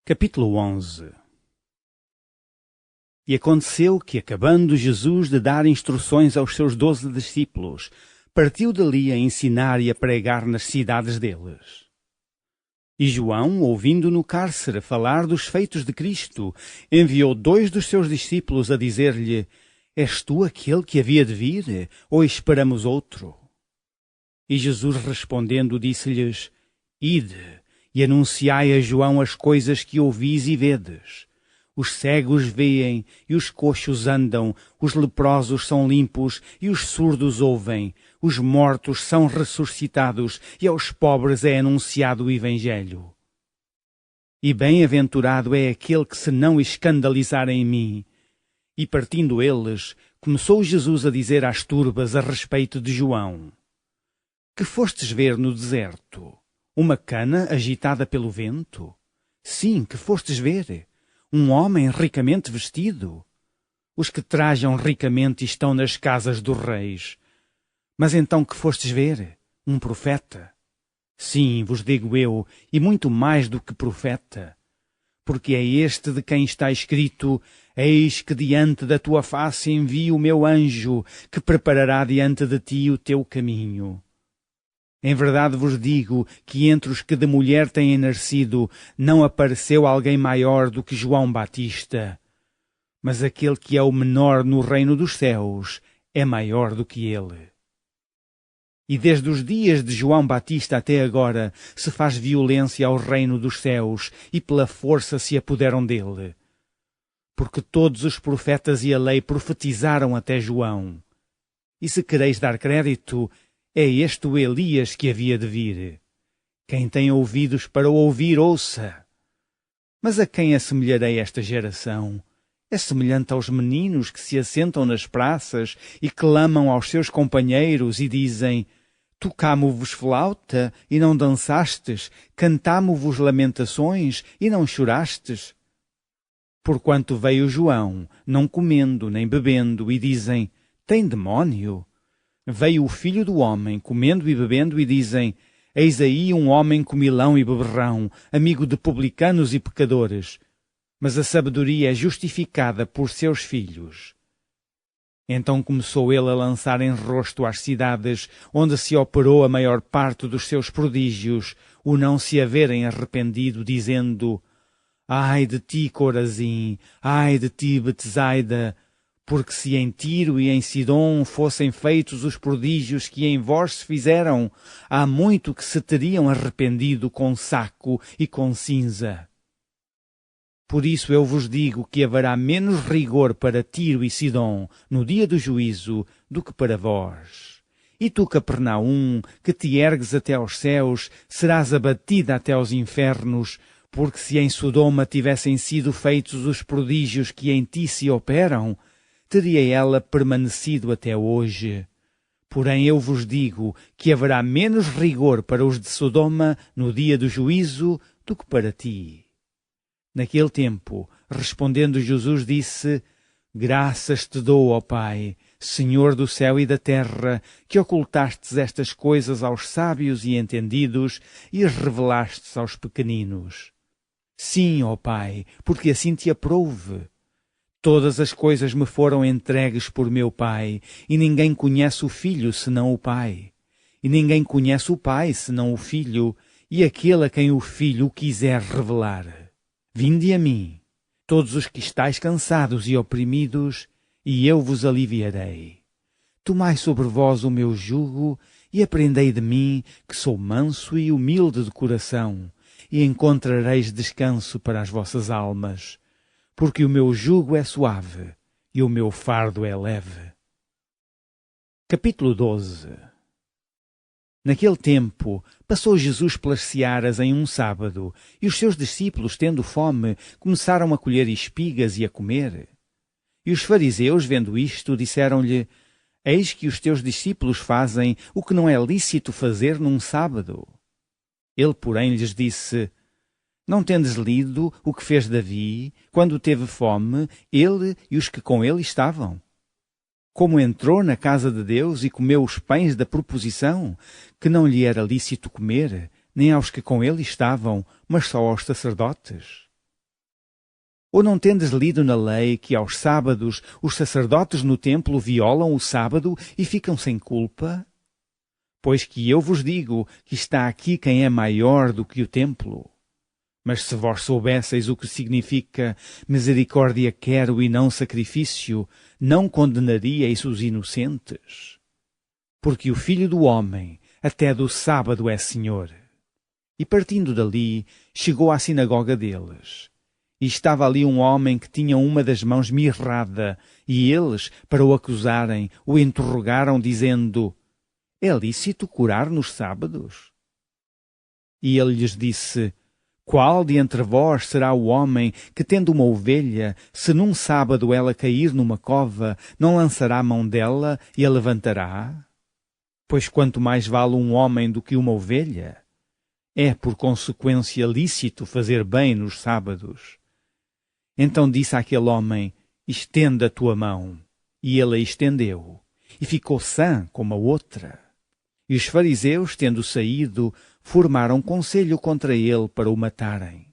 Capítulo 11. E aconteceu que, acabando Jesus de dar instruções aos seus 12 discípulos, partiu dali a ensinar e a pregar nas cidades deles. E João, ouvindo no cárcere falar dos feitos de Cristo, enviou 2 dos seus discípulos a dizer-lhe: És tu aquele que havia de vir, ou esperamos outro? E Jesus respondendo disse-lhes: Ide, e anunciai a João as coisas que ouvis e vedes. Os cegos veem, e os coxos andam, os leprosos são limpos, e os surdos ouvem, os mortos são ressuscitados, e aos pobres é anunciado o Evangelho. E bem-aventurado é aquele que se não escandalizar em mim. E partindo eles, começou Jesus a dizer às turbas a respeito de João: Que fostes ver no deserto? Uma cana agitada pelo vento? Sim, que fostes ver? Um homem ricamente vestido? Os que trajam ricamente estão nas casas dos reis. Mas então que fostes ver? Um profeta? Sim, vos digo eu, e muito mais do que profeta. Porque é este de quem está escrito: Eis que diante da tua face envio o meu anjo, que preparará diante de ti o teu caminho. Em verdade vos digo que entre os que de mulher têm nascido não apareceu alguém maior do que João Batista. Mas aquele que é o menor no reino dos céus é maior do que ele. E desde os dias de João Batista até agora se faz violência ao reino dos céus e pela força se apoderam dele. Porque todos os profetas e a lei profetizaram até João. E se quereis dar crédito, é este o Elias que havia de vir. Quem tem ouvidos para ouvir, ouça. Mas a quem assemelharei esta geração? É semelhante aos meninos que se assentam nas praças e clamam aos seus companheiros e dizem: Tocamo-vos flauta e não dançastes, cantamo-vos lamentações e não chorastes. Porquanto veio João, não comendo nem bebendo, e dizem: Tem demónio. Veio o Filho do Homem, comendo e bebendo, e dizem: Eis aí um homem comilão e beberrão, amigo de publicanos e pecadores. Mas a sabedoria é justificada por seus filhos. Então começou ele a lançar em rosto às cidades, onde se operou a maior parte dos seus prodígios, o não se haverem arrependido, dizendo: Ai de ti, Corazim! Ai de ti, Betsaida! Porque se em Tiro e em Sidom fossem feitos os prodígios que em vós se fizeram, há muito que se teriam arrependido com saco e com cinza. Por isso eu vos digo que haverá menos rigor para Tiro e Sidom no dia do juízo do que para vós. E tu, Capernaum, que te ergues até aos céus, serás abatida até aos infernos, porque se em Sodoma tivessem sido feitos os prodígios que em ti se operam, teria ela permanecido até hoje. Porém eu vos digo que haverá menos rigor para os de Sodoma no dia do juízo do que para ti. Naquele tempo, respondendo Jesus, disse: Graças te dou, ó Pai, Senhor do céu e da terra, que ocultastes estas coisas aos sábios e entendidos e as revelastes aos pequeninos. Sim, ó Pai, porque assim te aprouve. Todas as coisas me foram entregues por meu Pai, e ninguém conhece o Filho senão o Pai. E ninguém conhece o Pai senão o Filho, e aquele a quem o Filho o quiser revelar. Vinde a mim, todos os que estáis cansados e oprimidos, e eu vos aliviarei. Tomai sobre vós o meu jugo, e aprendei de mim, que sou manso e humilde de coração, e encontrareis descanso para as vossas almas. Porque o meu jugo é suave e o meu fardo é leve. Capítulo 12. Naquele tempo, passou Jesus pelas searas em um sábado, e os seus discípulos, tendo fome, começaram a colher espigas e a comer. E os fariseus, vendo isto, disseram-lhe: Eis que os teus discípulos fazem o que não é lícito fazer num sábado. Ele, porém, lhes disse: Não tendes lido o que fez Davi, quando teve fome, ele e os que com ele estavam? Como entrou na casa de Deus e comeu os pães da proposição, que não lhe era lícito comer, nem aos que com ele estavam, mas só aos sacerdotes? Ou não tendes lido na lei que aos sábados os sacerdotes no templo violam o sábado e ficam sem culpa? Pois que eu vos digo que está aqui quem é maior do que o templo. Mas se vós soubesseis o que significa misericórdia quero e não sacrifício, não condenaríeis os inocentes. Porque o Filho do Homem até do sábado é Senhor. E partindo dali, chegou à sinagoga deles. E estava ali um homem que tinha uma das mãos mirrada, e eles, para o acusarem, o interrogaram, dizendo: É lícito curar nos sábados? E ele lhes disse: Qual de entre vós será o homem que, tendo uma ovelha, se num sábado ela cair numa cova, não lançará a mão dela e a levantará? Pois quanto mais vale um homem do que uma ovelha? É, por consequência, lícito fazer bem nos sábados. Então disse àquele homem: Estenda a tua mão. E ele a estendeu, e ficou sã como a outra. E os fariseus, tendo saído, formaram conselho contra ele para o matarem.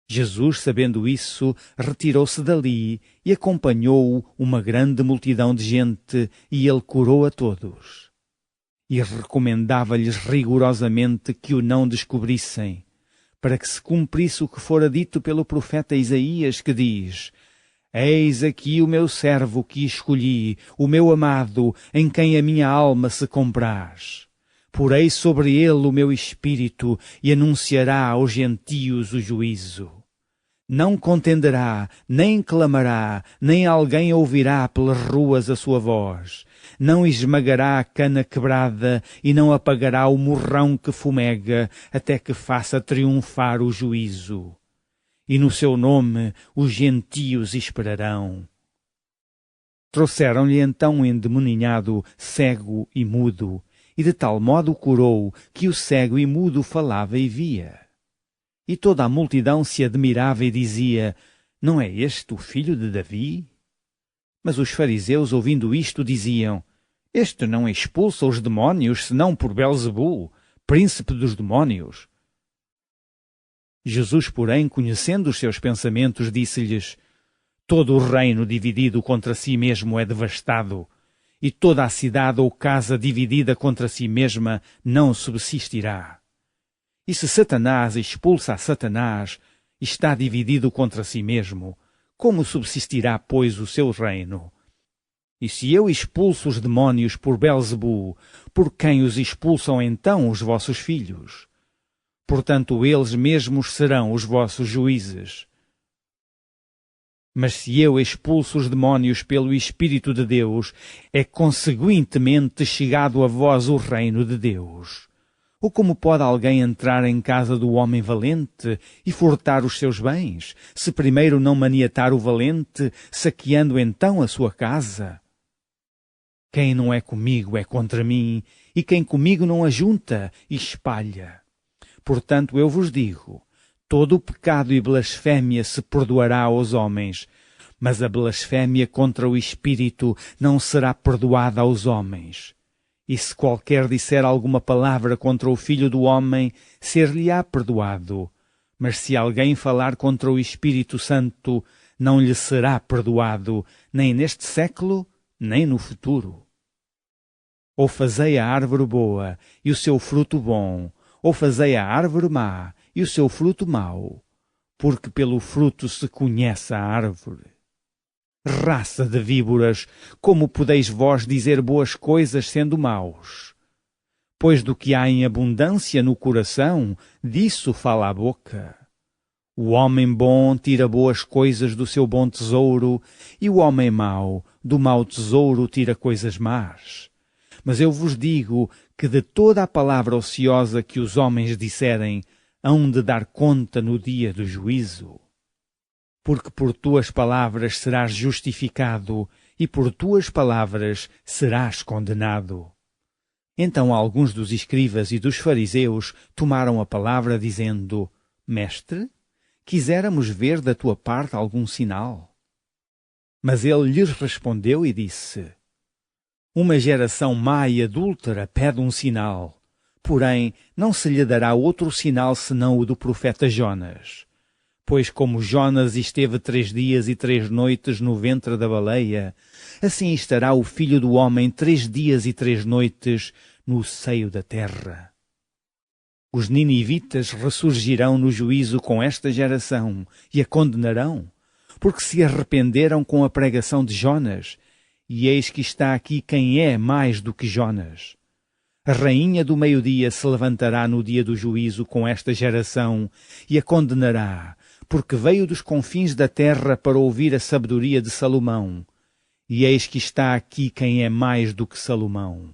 Jesus, sabendo isso, retirou-se dali e acompanhou-o uma grande multidão de gente, e ele curou a todos. E recomendava-lhes rigorosamente que o não descobrissem, para que se cumprisse o que fora dito pelo profeta Isaías, que diz: Eis aqui o meu servo que escolhi, o meu amado, em quem a minha alma se compraz. Porei sobre ele o meu espírito e anunciará aos gentios o juízo. Não contenderá, nem clamará, nem alguém ouvirá pelas ruas a sua voz. Não esmagará a cana quebrada e não apagará o morrão que fumega, até que faça triunfar o juízo. E no seu nome os gentios esperarão. Trouxeram-lhe então um endemoninhado, cego e mudo, e de tal modo o curou que o cego e mudo falava e via. E toda a multidão se admirava e dizia: Não é este o filho de Davi? Mas os fariseus, ouvindo isto, diziam: Este não expulsa os demónios, senão por Belzebu, príncipe dos demónios. Jesus, porém, conhecendo os seus pensamentos, disse-lhes: Todo o reino dividido contra si mesmo é devastado, e toda a cidade ou casa dividida contra si mesma não subsistirá. E se Satanás expulsa a Satanás, está dividido contra si mesmo, como subsistirá, pois, o seu reino? E se eu expulso os demónios por Belzebu, por quem os expulsam então os vossos filhos? Portanto, eles mesmos serão os vossos juízes. Mas se eu expulso os demónios pelo Espírito de Deus, é conseguintemente chegado a vós o reino de Deus. Ou como pode alguém entrar em casa do homem valente e furtar os seus bens, se primeiro não maniatar o valente, saqueando então a sua casa? Quem não é comigo é contra mim, e quem comigo não ajunta, espalha. Portanto, eu vos digo, todo o pecado e blasfémia se perdoará aos homens, mas a blasfémia contra o Espírito não será perdoada aos homens. E se qualquer disser alguma palavra contra o Filho do Homem, ser-lhe-á perdoado. Mas se alguém falar contra o Espírito Santo, não lhe será perdoado, nem neste século, nem no futuro. Ou fazei a árvore boa e o seu fruto bom, ou fazei a árvore má e o seu fruto mau, porque pelo fruto se conhece a árvore. Raça de víboras, como podeis vós dizer boas coisas sendo maus? Pois do que há em abundância no coração, disso fala a boca. O homem bom tira boas coisas do seu bom tesouro, e o homem mau, do mau tesouro, tira coisas más. Mas eu vos digo que de toda a palavra ociosa que os homens disserem, hão de dar conta no dia do juízo. Porque por tuas palavras serás justificado, e por tuas palavras serás condenado. Então alguns dos escribas e dos fariseus tomaram a palavra, dizendo: Mestre, quiséramos ver da tua parte algum sinal. Mas ele lhes respondeu e disse: Uma geração má e adúltera pede um sinal, porém não se lhe dará outro sinal senão o do profeta Jonas. Pois como Jonas esteve 3 dias e 3 noites no ventre da baleia, assim estará o Filho do Homem 3 dias e 3 noites no seio da terra. Os ninivitas ressurgirão no juízo com esta geração e a condenarão, porque se arrependeram com a pregação de Jonas, e eis que está aqui quem é mais do que Jonas. A rainha do meio-dia se levantará no dia do juízo com esta geração e a condenará, porque veio dos confins da terra para ouvir a sabedoria de Salomão. E eis que está aqui quem é mais do que Salomão.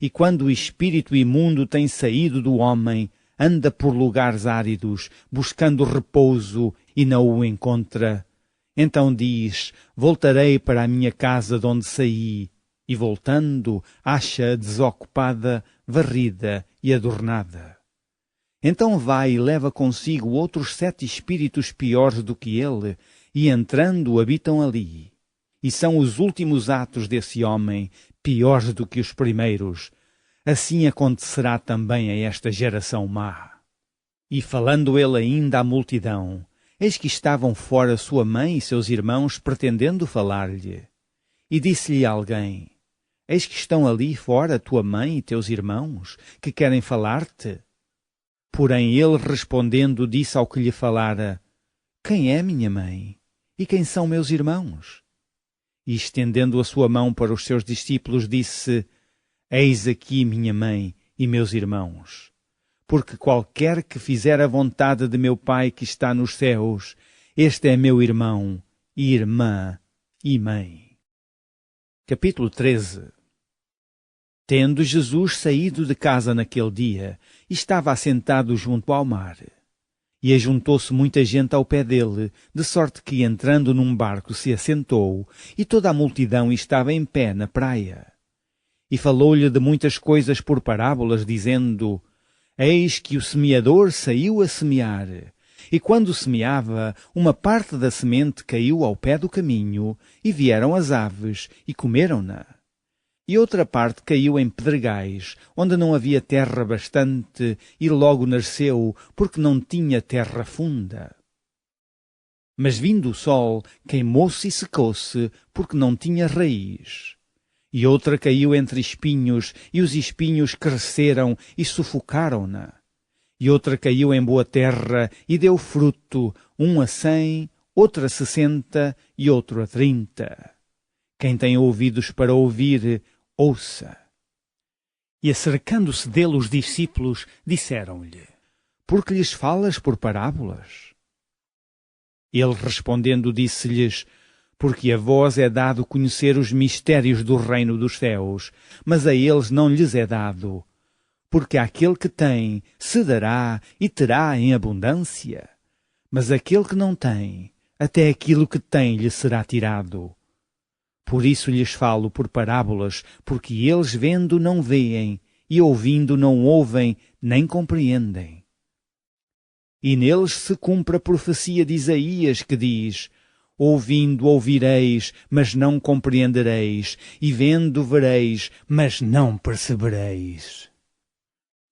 E quando o espírito imundo tem saído do homem, anda por lugares áridos, buscando repouso, e não o encontra. Então diz, voltarei para a minha casa de onde saí, e voltando, acha-a desocupada, varrida e adornada. Então vai e leva consigo outros 7 espíritos piores do que ele, e entrando habitam ali. E são os últimos atos desse homem, piores do que os primeiros. Assim acontecerá também a esta geração má. E falando ele ainda à multidão, eis que estavam fora sua mãe e seus irmãos pretendendo falar-lhe. E disse-lhe alguém, eis que estão ali fora tua mãe e teus irmãos, que querem falar-te. Porém ele respondendo disse ao que lhe falara, quem é minha mãe? E quem são meus irmãos? E estendendo a sua mão para os seus discípulos disse, eis aqui minha mãe e meus irmãos. Porque qualquer que fizer a vontade de meu Pai que está nos céus, este é meu irmão, e irmã, e mãe. Capítulo 13. Tendo Jesus saído de casa naquele dia, estava assentado junto ao mar. E ajuntou-se muita gente ao pé dele, de sorte que, entrando num barco, se assentou, e toda a multidão estava em pé na praia. E falou-lhe de muitas coisas por parábolas, dizendo, eis que o semeador saiu a semear. E quando semeava, uma parte da semente caiu ao pé do caminho, e vieram as aves, e comeram-na. E outra parte caiu em pedregais, onde não havia terra bastante, e logo nasceu, porque não tinha terra funda. Mas vindo o sol, queimou-se e secou-se, porque não tinha raiz. E outra caiu entre espinhos, e os espinhos cresceram e sufocaram-na. E outra caiu em boa terra, e deu fruto, um a 100, outro a 60, e outro a 30. Quem tem ouvidos para ouvir, ouça. E acercando-se dele os discípulos, disseram-lhe, por que lhes falas por parábolas? Ele respondendo disse-lhes, porque a vós é dado conhecer os mistérios do reino dos céus, mas a eles não lhes é dado. Porque àquele que tem, se dará e terá em abundância. Mas aquele que não tem, até aquilo que tem lhe será tirado. Por isso lhes falo por parábolas, porque eles vendo não veem, e ouvindo não ouvem, nem compreendem. E neles se cumpre a profecia de Isaías, que diz, ouvindo ouvireis, mas não compreendereis, e vendo vereis, mas não percebereis.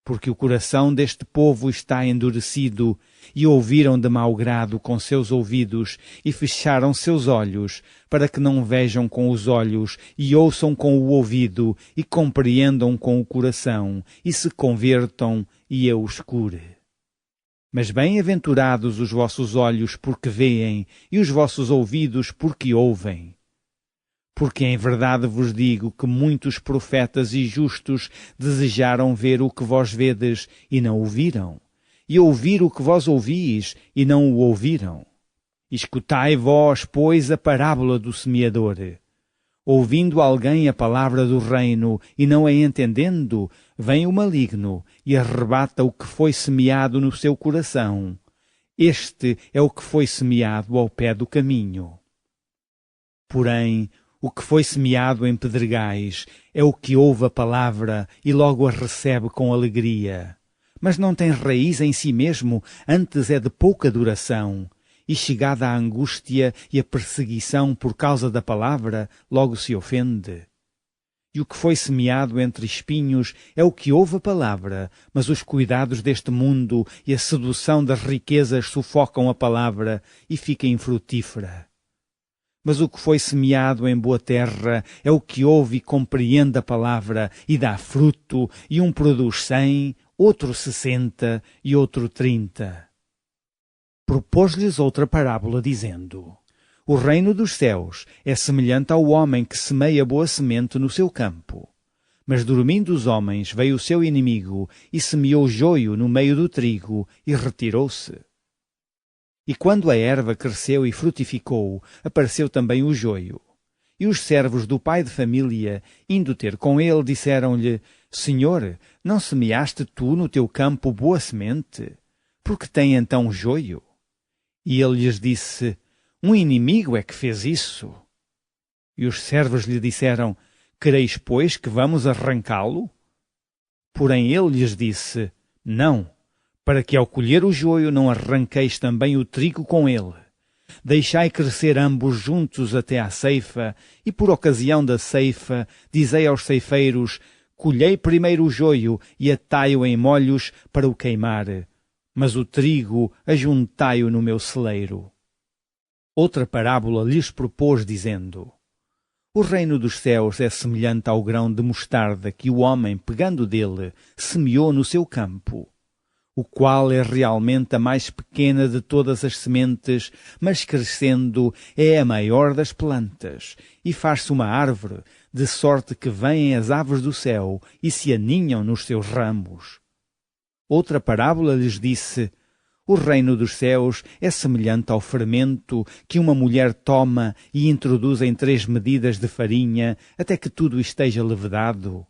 Porque o coração deste povo está endurecido, e ouviram de mau grado com seus ouvidos, e fecharam seus olhos, para que não vejam com os olhos, e ouçam com o ouvido, e compreendam com o coração, e se convertam, e eu os cure. Mas bem-aventurados os vossos olhos porque veem, e os vossos ouvidos porque ouvem. Porque em verdade vos digo que muitos profetas e justos desejaram ver o que vós vedes e não o viram, e ouvir o que vós ouvis e não o ouviram. Escutai vós, pois, a parábola do semeador. Ouvindo alguém a palavra do reino e não a entendendo, vem o maligno e arrebata o que foi semeado no seu coração. Este é o que foi semeado ao pé do caminho. Porém, o que foi semeado em pedregais é o que ouve a palavra e logo a recebe com alegria. Mas não tem raiz em si mesmo, antes é de pouca duração. E chegada a angústia e a perseguição por causa da palavra, logo se ofende. E o que foi semeado entre espinhos é o que ouve a palavra, mas os cuidados deste mundo e a sedução das riquezas sufocam a palavra e fica infrutífera. Mas o que foi semeado em boa terra é o que ouve e compreende a palavra e dá fruto, e um produz 100, outro 60 e outro 30. Propôs-lhes outra parábola, dizendo: O reino dos céus é semelhante ao homem que semeia boa semente no seu campo. Mas dormindo os homens, veio o seu inimigo e semeou joio no meio do trigo e retirou-se. E quando a erva cresceu e frutificou, apareceu também o joio. E os servos do pai de família, indo ter com ele, disseram-lhe: Senhor, não semeaste tu no teu campo boa semente? Por que tem então joio? E ele lhes disse: Um inimigo é que fez isso. E os servos lhe disseram: Quereis, pois, que vamos arrancá-lo? Porém ele lhes disse: Não, para que ao colher o joio não arranqueis também o trigo com ele. Deixai crescer ambos juntos até à ceifa, e por ocasião da ceifa, dizei aos ceifeiros: Colhei primeiro o joio e atai-o em molhos para o queimar, mas o trigo ajuntai-o no meu celeiro. Outra parábola lhes propôs, dizendo: O reino dos céus é semelhante ao grão de mostarda que o homem, pegando dele, semeou no seu campo, o qual é realmente a mais pequena de todas as sementes, mas crescendo é a maior das plantas, e faz-se uma árvore, de sorte que vêm as aves do céu e se aninham nos seus ramos. Outra parábola lhes disse: O reino dos céus é semelhante ao fermento que uma mulher toma e introduz em 3 medidas de farinha, até que tudo esteja levedado.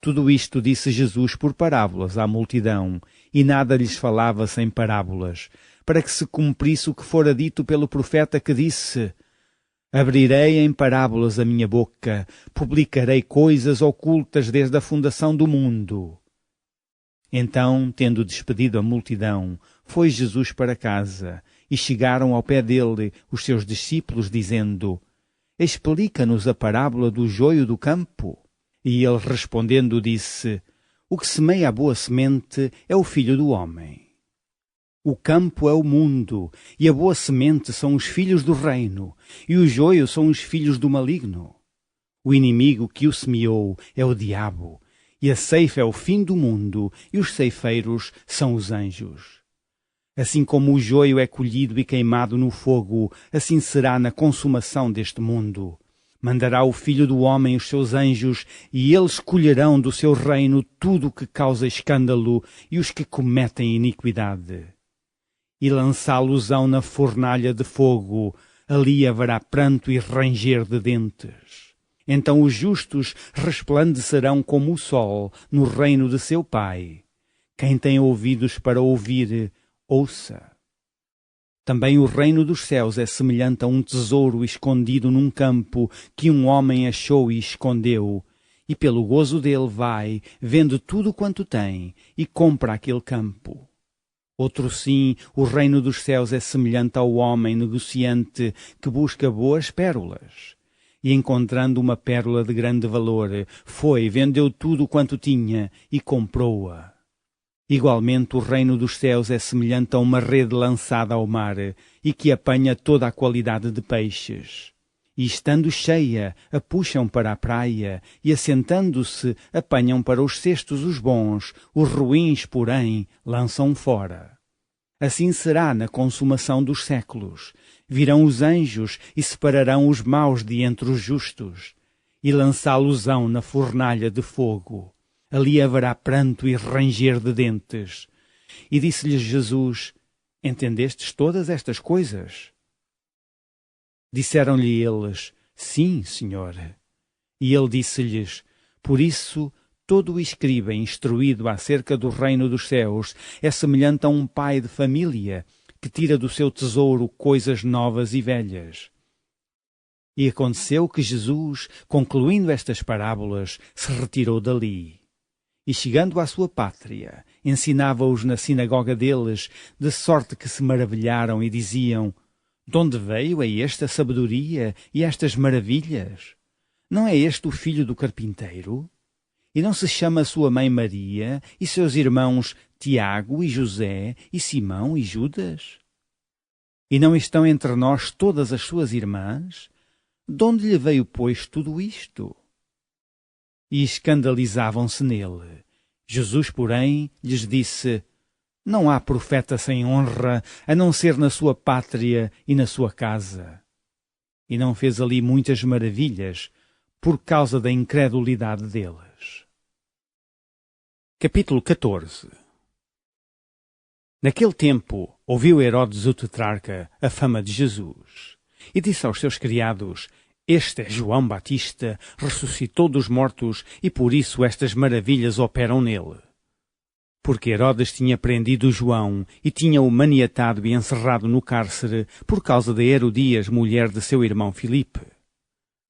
Tudo isto disse Jesus por parábolas à multidão, e nada lhes falava sem parábolas, para que se cumprisse o que fora dito pelo profeta que disse: Abrirei em parábolas a minha boca, publicarei coisas ocultas desde a fundação do mundo. Então, tendo despedido a multidão, foi Jesus para casa, e chegaram ao pé dele os seus discípulos, dizendo: Explica-nos a parábola do joio do campo. E ele respondendo disse: O que semeia a boa semente é o Filho do Homem. O campo é o mundo, e a boa semente são os filhos do reino, e o joio são os filhos do maligno. O inimigo que o semeou é o diabo, e a ceifa é o fim do mundo, e os ceifeiros são os anjos. Assim como o joio é colhido e queimado no fogo, assim será na consumação deste mundo. Mandará o Filho do Homem os seus anjos, e eles colherão do seu reino tudo o que causa escândalo e os que cometem iniquidade. E lançá-los-ão na fornalha de fogo, ali haverá pranto e ranger de dentes. Então os justos resplandecerão como o sol no reino de seu Pai. Quem tem ouvidos para ouvir, ouça. Também o reino dos céus é semelhante a um tesouro escondido num campo que um homem achou e escondeu, e pelo gozo dele vai, vende tudo quanto tem, e compra aquele campo. Outro sim, o reino dos céus é semelhante ao homem negociante que busca boas pérolas. E encontrando uma pérola de grande valor, foi, vendeu tudo quanto tinha e comprou-a. Igualmente o reino dos céus é semelhante a uma rede lançada ao mar e que apanha toda a qualidade de peixes. E estando cheia, a puxam para a praia e assentando-se, apanham para os cestos os bons, os ruins, porém, lançam fora. Assim será na consumação dos séculos. Virão os anjos e separarão os maus de entre os justos e lançá-los-ão na fornalha de fogo. Ali haverá pranto e ranger de dentes. E disse-lhes Jesus: Entendestes todas estas coisas? Disseram-lhe eles: Sim, Senhor. E ele disse-lhes: Por isso, todo o escriba instruído acerca do reino dos céus é semelhante a um pai de família que tira do seu tesouro coisas novas e velhas. E aconteceu que Jesus, concluindo estas parábolas, se retirou dali. E chegando à sua pátria, ensinava-os na sinagoga deles, de sorte que se maravilharam e diziam: De onde veio a esta sabedoria e estas maravilhas? Não é este o filho do carpinteiro? E não se chama sua mãe Maria, e seus irmãos Tiago e José, e Simão e Judas? E não estão entre nós todas as suas irmãs? De onde lhe veio, pois, tudo isto? E escandalizavam-se nele. Jesus, porém, lhes disse: Não há profeta sem honra, a não ser na sua pátria e na sua casa. E não fez ali muitas maravilhas, por causa da incredulidade deles. Capítulo 14. Naquele tempo, ouviu Herodes o tetrarca a fama de Jesus, e disse aos seus criados: Este é João Batista, ressuscitou dos mortos, e por isso estas maravilhas operam nele. Porque Herodes tinha prendido João, e tinha-o maniatado e encerrado no cárcere, por causa de Herodias, mulher de seu irmão Filipe.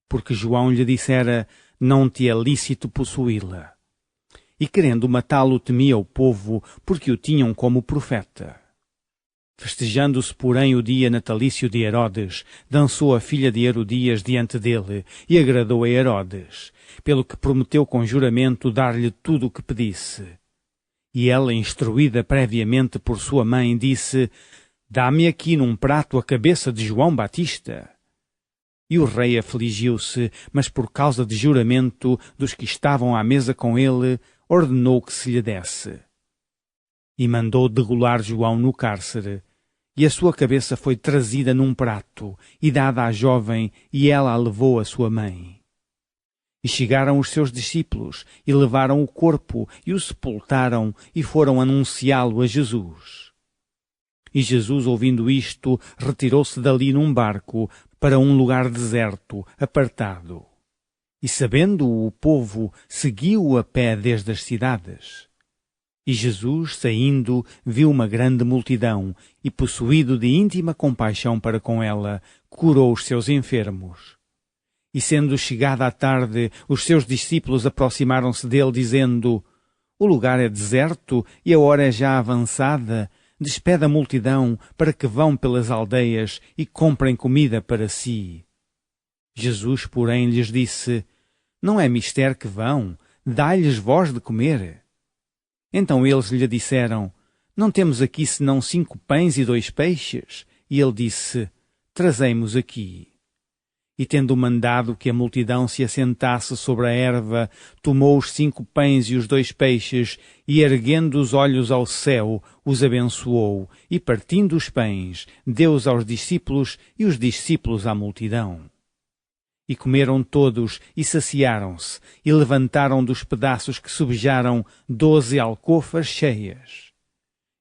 Porque João lhe dissera: Não te é lícito possuí-la. E querendo matá-lo temia o povo, porque o tinham como profeta. Festejando-se, porém, o dia natalício de Herodes, dançou a filha de Herodias diante dele, e agradou a Herodes, pelo que prometeu com juramento dar-lhe tudo o que pedisse. E ela, instruída previamente por sua mãe, disse: Dá-me aqui num prato a cabeça de João Batista. E o rei afligiu-se, mas por causa de juramento dos que estavam à mesa com ele, ordenou que se lhe desse. E mandou degolar João no cárcere, e a sua cabeça foi trazida num prato, e dada à jovem, e ela a levou à sua mãe. E chegaram os seus discípulos, e levaram o corpo, e o sepultaram, e foram anunciá-lo a Jesus. E Jesus, ouvindo isto, retirou-se dali num barco, para um lugar deserto, apartado. E sabendo-o o povo, seguiu-o a pé desde as cidades. E Jesus, saindo, viu uma grande multidão, e possuído de íntima compaixão para com ela, curou os seus enfermos. E sendo chegada a tarde, os seus discípulos aproximaram-se dele, dizendo: O lugar é deserto, e a hora é já avançada. Despede a multidão, para que vão pelas aldeias e comprem comida para si. Jesus, porém, lhes disse: Não é mister que vão, dai-lhes vós de comer. Então eles lhe disseram: Não temos aqui senão 5 pães e 2 peixes. E ele disse: Trazei-mos aqui. E tendo mandado que a multidão se assentasse sobre a erva, tomou os 5 pães e os 2 peixes, e erguendo os olhos ao céu, os abençoou, e partindo os pães, deu-os aos discípulos, e os discípulos à multidão. E comeram todos, e saciaram-se, e levantaram dos pedaços que sobejaram 12 alcofas cheias.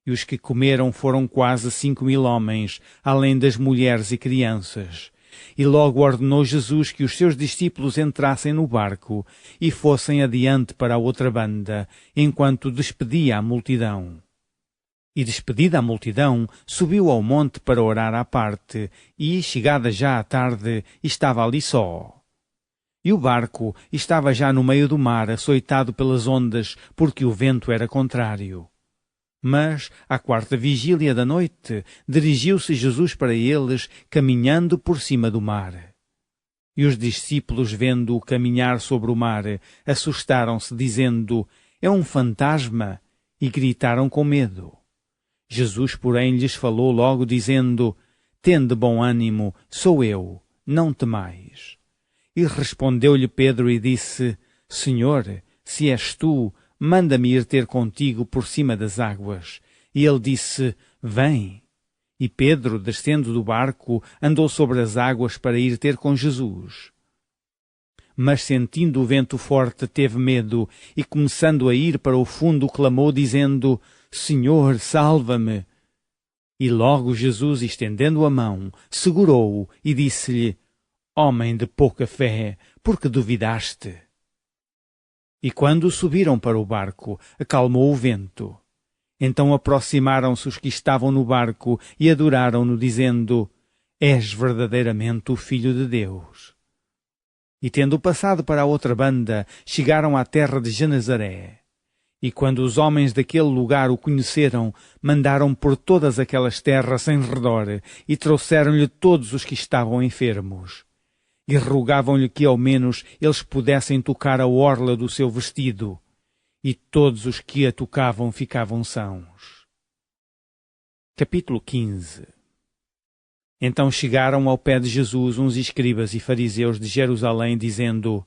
E os que comeram foram quase 5.000 homens, além das mulheres e crianças. E logo ordenou Jesus que os seus discípulos entrassem no barco e fossem adiante para a outra banda, enquanto despedia a multidão. E despedida a multidão, subiu ao monte para orar à parte, e, chegada já à tarde, estava ali só. E o barco estava já no meio do mar, açoitado pelas ondas, porque o vento era contrário. Mas, à 4ª vigília da noite, dirigiu-se Jesus para eles, caminhando por cima do mar. E os discípulos, vendo-o caminhar sobre o mar, assustaram-se, dizendo: É um fantasma, e gritaram com medo. Jesus, porém, lhes falou logo, dizendo: Tende bom ânimo, sou eu, não temais. E respondeu-lhe Pedro e disse: Senhor, se és tu, manda-me ir ter contigo por cima das águas. E ele disse: Vem. E Pedro, descendo do barco, andou sobre as águas para ir ter com Jesus. Mas sentindo o vento forte, teve medo, e começando a ir para o fundo, clamou, dizendo: Senhor, salva-me. E logo Jesus, estendendo a mão, segurou-o e disse-lhe: Homem de pouca fé, por que duvidaste? E quando subiram para o barco, acalmou o vento. Então aproximaram-se os que estavam no barco e adoraram-no, dizendo: És verdadeiramente o Filho de Deus. E tendo passado para a outra banda, chegaram à terra de Genezaré. E quando os homens daquele lugar o conheceram, mandaram por todas aquelas terras em redor, e trouxeram-lhe todos os que estavam enfermos. e rogavam-lhe que ao menos eles pudessem tocar a orla do seu vestido, e todos os que a tocavam ficavam sãos. Capítulo 15. Então chegaram ao pé de Jesus uns escribas e fariseus de Jerusalém, dizendo: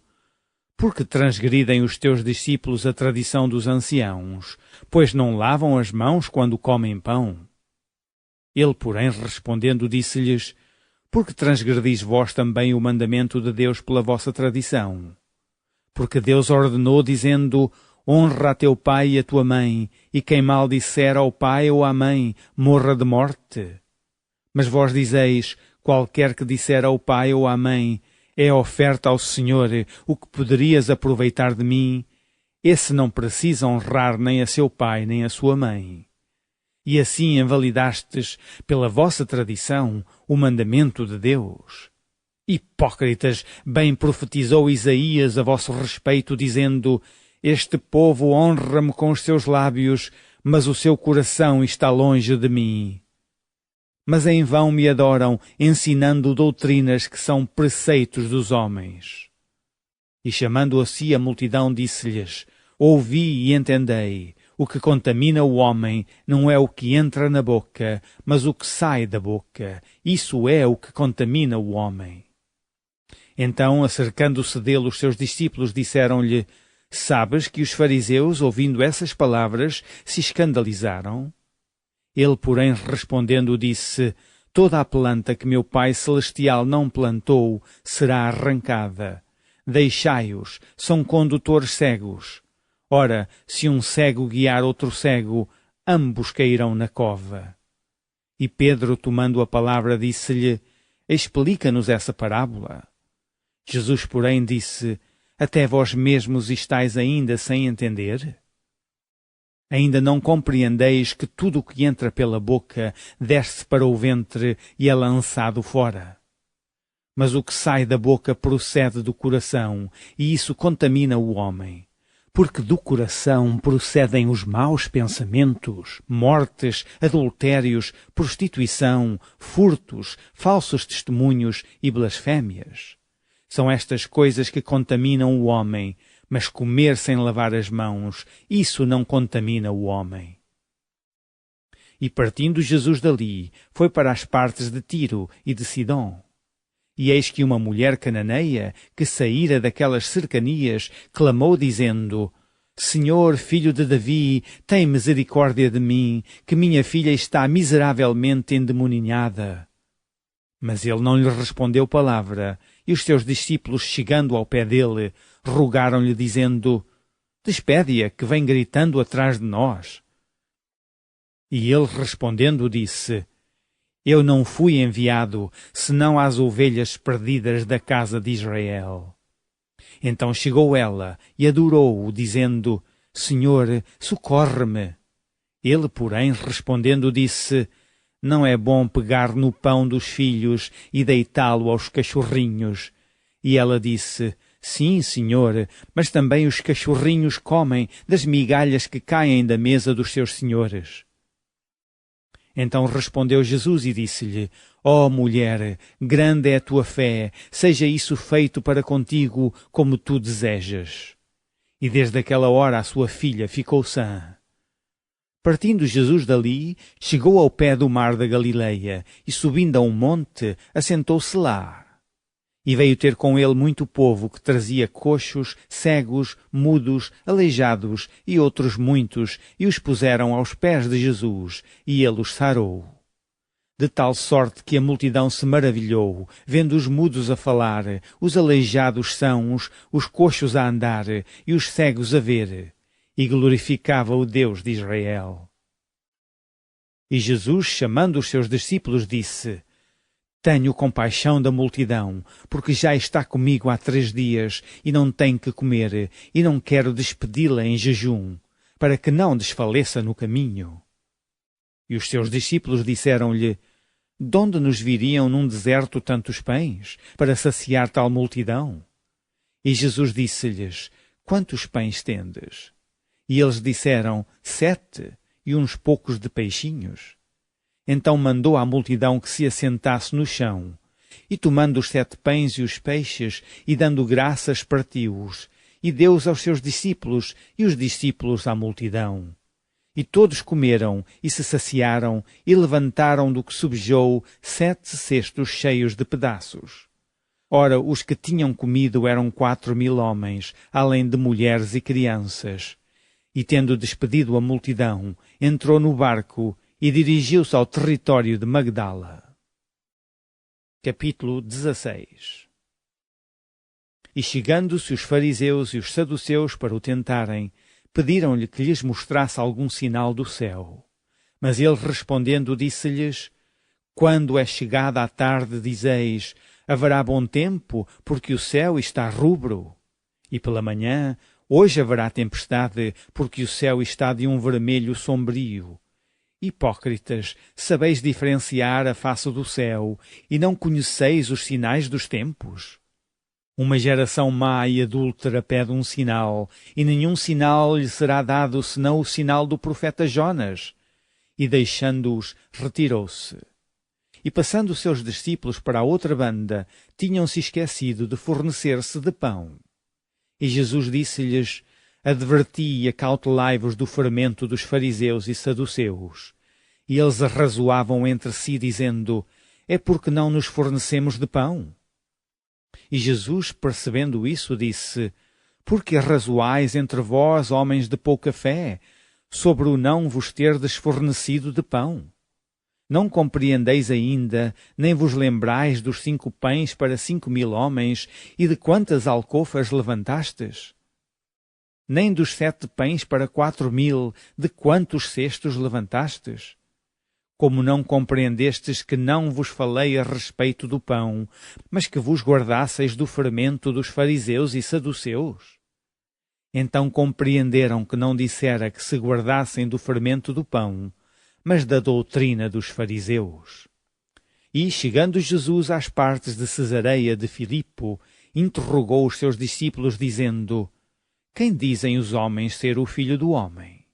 Por que transgridem os teus discípulos a tradição dos anciãos, pois não lavam as mãos quando comem pão? Ele, porém, respondendo, disse-lhes: Por que transgredis vós também o mandamento de Deus pela vossa tradição? Porque Deus ordenou, dizendo: Honra a teu pai e a tua mãe, e quem maldisser ao pai ou à mãe, morra de morte. Mas vós dizeis: Qualquer que disser ao pai ou à mãe, é oferta ao Senhor, o que poderias aproveitar de mim, esse não precisa honrar nem a seu pai nem a sua mãe. E assim invalidastes, pela vossa tradição, o mandamento de Deus. Hipócritas, bem profetizou Isaías a vosso respeito, dizendo: Este povo honra-me com os seus lábios, mas o seu coração está longe de mim. Mas em vão me adoram, ensinando doutrinas que são preceitos dos homens. E chamando a si a multidão, disse-lhes: Ouvi e entendei. O que contamina o homem não é o que entra na boca, mas o que sai da boca. Isso é o que contamina o homem. Então, acercando-se dele, os seus discípulos disseram-lhe: Sabes que os fariseus, ouvindo essas palavras, se escandalizaram? Ele, porém, respondendo, disse: Toda a planta que meu Pai Celestial não plantou será arrancada. Deixai-os, são condutores cegos. Ora, se um cego guiar outro cego, ambos cairão na cova. E Pedro, tomando a palavra, disse-lhe: Explica-nos essa parábola. Jesus, porém, disse: Até vós mesmos estáis ainda sem entender? Ainda não compreendeis que tudo o que entra pela boca desce para o ventre e é lançado fora? Mas o que sai da boca procede do coração, e isso contamina o homem. Porque do coração procedem os maus pensamentos, mortes, adultérios, prostituição, furtos, falsos testemunhos e blasfémias. São estas coisas que contaminam o homem, mas comer sem lavar as mãos, isso não contamina o homem. E partindo Jesus dali, foi para as partes de Tiro e de Sidom. E eis que uma mulher cananeia, que saíra daquelas cercanias, clamou dizendo: Senhor, filho de Davi, tem misericórdia de mim, que minha filha está miseravelmente endemoninhada. Mas ele não lhe respondeu palavra, e os seus discípulos, chegando ao pé dele, rogaram-lhe, dizendo: Despede-a, que vem gritando atrás de nós. E ele, respondendo, disse: Eu não fui enviado, senão às ovelhas perdidas da casa de Israel. Então chegou ela e adorou-o, dizendo: Senhor, socorre-me. Ele, porém, respondendo, disse: Não é bom pegar no pão dos filhos e deitá-lo aos cachorrinhos. E ela disse: Sim, Senhor, mas também os cachorrinhos comem das migalhas que caem da mesa dos seus senhores. Então respondeu Jesus e disse-lhe: Ó mulher, grande é a tua fé, seja isso feito para contigo como tu desejas. E desde aquela hora a sua filha ficou sã. Partindo Jesus dali, chegou ao pé do mar da Galileia, e subindo a um monte, assentou-se lá. E veio ter com ele muito povo que trazia coxos, cegos, mudos, aleijados e outros muitos, e os puseram aos pés de Jesus, e ele os sarou. De tal sorte que a multidão se maravilhou, vendo os mudos a falar, os aleijados sãos, os coxos a andar, e os cegos a ver, e glorificava o Deus de Israel. E Jesus, chamando os seus discípulos, disse: Tenho compaixão da multidão, porque já está comigo há 3 dias, e não tem que comer, e não quero despedi-la em jejum, para que não desfaleça no caminho. E os seus discípulos disseram-lhe: De onde nos viriam num deserto tantos pães, para saciar tal multidão? E Jesus disse-lhes: Quantos pães tendes? E eles disseram: 7, e uns poucos de peixinhos. Então mandou à multidão que se assentasse no chão, E tomando os 7 pães e os peixes, e dando graças, partiu-os, e deu-os aos seus discípulos, e os discípulos à multidão. E todos comeram, e se saciaram, e levantaram do que subjou 7 cestos cheios de pedaços. Ora, os que tinham comido eram 4.000 homens, além de mulheres e crianças. E tendo despedido a multidão, entrou no barco e dirigiu-se ao território de Magdala. Capítulo 16. E chegando-se os fariseus e os saduceus para o tentarem, pediram-lhe que lhes mostrasse algum sinal do céu. Mas ele respondendo disse-lhes: Quando é chegada a tarde, dizeis, haverá bom tempo, porque o céu está rubro. E pela manhã, hoje haverá tempestade, porque o céu está de um vermelho sombrio. Hipócritas, sabeis diferenciar a face do céu, e não conheceis os sinais dos tempos? Uma geração má e adúltera pede um sinal, e nenhum sinal lhe será dado senão o sinal do profeta Jonas. E deixando-os, retirou-se. E passando seus discípulos para a outra banda, tinham-se esquecido de fornecer-se de pão. E Jesus disse-lhes: Adverti e acautelai-vos do fermento dos fariseus e saduceus. E eles arrazoavam entre si, dizendo: É porque não nos fornecemos de pão? E Jesus, percebendo isso, disse: Por que arrazoais entre vós, homens de pouca fé, sobre o não vos terdes fornecido de pão? Não compreendeis ainda, nem vos lembrais dos 5 pães para 5.000 homens, e de quantas alcofas levantastes? Nem dos 7 pães para 4.000, de quantos cestos levantastes? Como não compreendestes que não vos falei a respeito do pão, mas que vos guardasseis do fermento dos fariseus e saduceus? Então compreenderam que não dissera que se guardassem do fermento do pão, mas da doutrina dos fariseus. E, chegando Jesus às partes de Cesareia de Filipe, interrogou os seus discípulos, dizendo: Quem dizem os homens ser o Filho do Homem?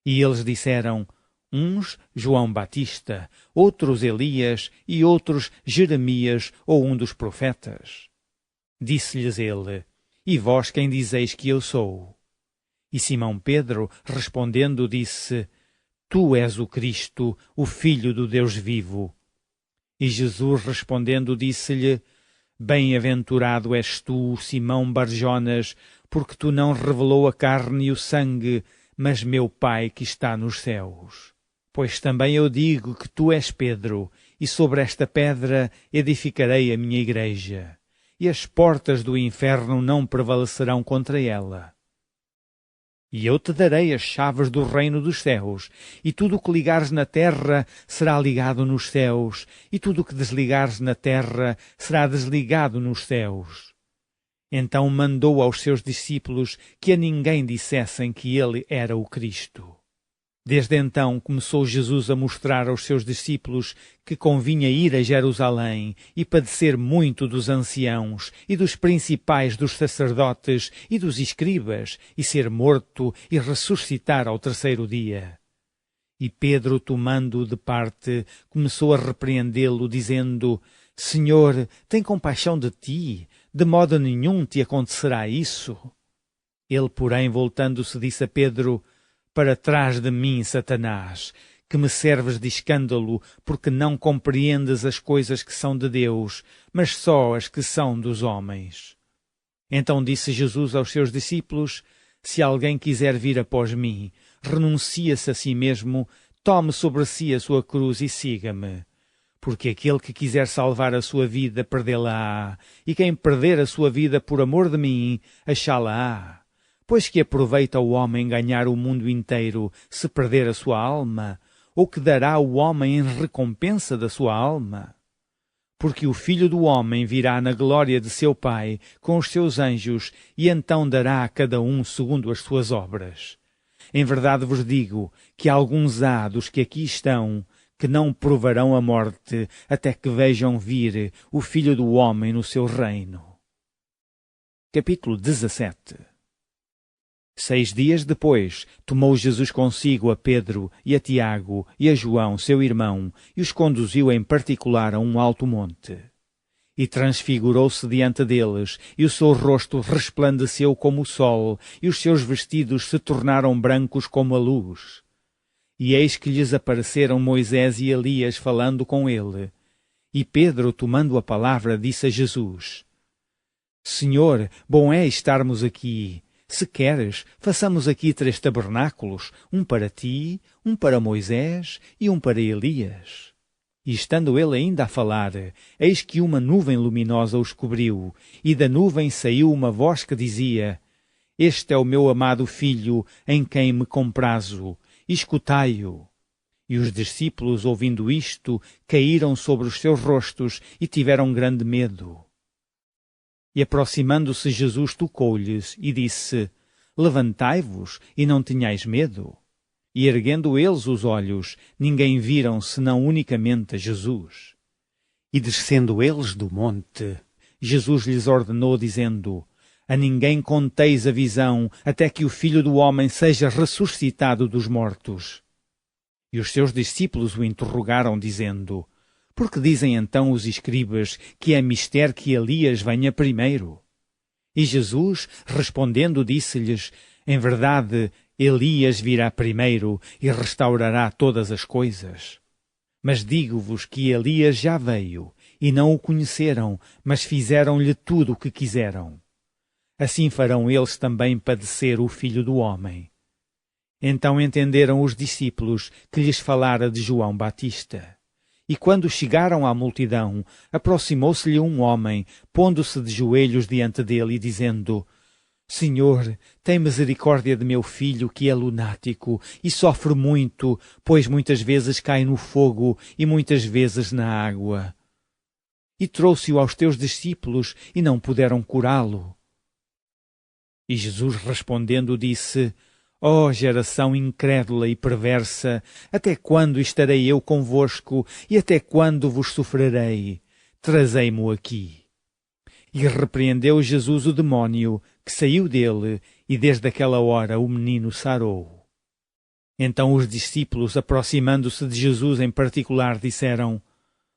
E eles disseram: uns João Batista, outros Elias e outros Jeremias ou um dos profetas. Disse-lhes ele: E vós quem dizeis que eu sou? E Simão Pedro, respondendo, disse: Tu és o Cristo, o Filho do Deus vivo. E Jesus respondendo disse-lhe: Bem-aventurado és tu, Simão Barjonas, porque tu não revelou a carne e o sangue, mas meu Pai que está nos céus. Pois também eu digo que tu és Pedro, e sobre esta pedra edificarei a minha igreja, e as portas do inferno não prevalecerão contra ela. E eu te darei as chaves do reino dos céus, e tudo o que ligares na terra será ligado nos céus, e tudo o que desligares na terra será desligado nos céus. Então mandou aos seus discípulos que a ninguém dissessem que ele era o Cristo. Desde então começou Jesus a mostrar aos seus discípulos que convinha ir a Jerusalém e padecer muito dos anciãos e dos principais dos sacerdotes e dos escribas, e ser morto e ressuscitar ao terceiro dia. E Pedro, tomando-o de parte, começou a repreendê-lo, dizendo: Senhor, tem compaixão de ti, de modo nenhum te acontecerá isso. Ele, porém, voltando-se, disse a Pedro: Para trás de mim, Satanás, que me serves de escândalo, porque não compreendes as coisas que são de Deus, mas só as que são dos homens. Então disse Jesus aos seus discípulos: Se alguém quiser vir após mim, renuncie-se a si mesmo, tome sobre si a sua cruz e siga-me. Porque aquele que quiser salvar a sua vida, perdê-la-á, e quem perder a sua vida por amor de mim, achá-la-á. Pois que aproveita o homem ganhar o mundo inteiro, se perder a sua alma? Ou que dará o homem em recompensa da sua alma? Porque o Filho do Homem virá na glória de seu Pai, com os seus anjos, e então dará a cada um segundo as suas obras. Em verdade vos digo que alguns há dos que aqui estão, que não provarão a morte, até que vejam vir o Filho do Homem no seu reino. Capítulo 17. 6 dias depois, tomou Jesus consigo a Pedro e a Tiago e a João, seu irmão, e os conduziu em particular a um alto monte. E transfigurou-se diante deles, e o seu rosto resplandeceu como o sol, e os seus vestidos se tornaram brancos como a luz. E eis que lhes apareceram Moisés e Elias falando com ele. E Pedro, tomando a palavra, disse a Jesus: Senhor, bom é estarmos aqui. Se queres, façamos aqui 3 tabernáculos, um para ti, um para Moisés e um para Elias. E estando ele ainda a falar, eis que uma nuvem luminosa os cobriu, e da nuvem saiu uma voz que dizia: Este é o meu amado Filho, em quem me comprazo, escutai-o. E os discípulos, ouvindo isto, caíram sobre os seus rostos e tiveram grande medo. E aproximando-se Jesus tocou-lhes e disse: Levantai-vos e não tenhais medo. E erguendo eles os olhos, ninguém viram senão unicamente a Jesus. E descendo eles do monte, Jesus lhes ordenou, dizendo: A ninguém conteis a visão, até que o Filho do Homem seja ressuscitado dos mortos. E os seus discípulos o interrogaram, dizendo: Por que dizem então os escribas que é mister que Elias venha primeiro? E Jesus, respondendo, disse-lhes: Em verdade, Elias virá primeiro e restaurará todas as coisas. Mas digo-vos que Elias já veio, e não o conheceram, mas fizeram-lhe tudo o que quiseram. Assim farão eles também padecer o Filho do Homem. Então entenderam os discípulos que lhes falara de João Batista. E quando chegaram à multidão, aproximou-se-lhe um homem, pondo-se de joelhos diante dele e dizendo: Senhor, tem misericórdia de meu filho, que é lunático, e sofre muito, pois muitas vezes cai no fogo e muitas vezes na água. E trouxe-o aos teus discípulos, e não puderam curá-lo. E Jesus respondendo disse: Ó geração incrédula e perversa, até quando estarei eu convosco, e até quando vos sofrerei? Trazei-mo aqui. E repreendeu Jesus o demónio, que saiu dele, e desde aquela hora o menino sarou. Então os discípulos, aproximando-se de Jesus em particular, disseram: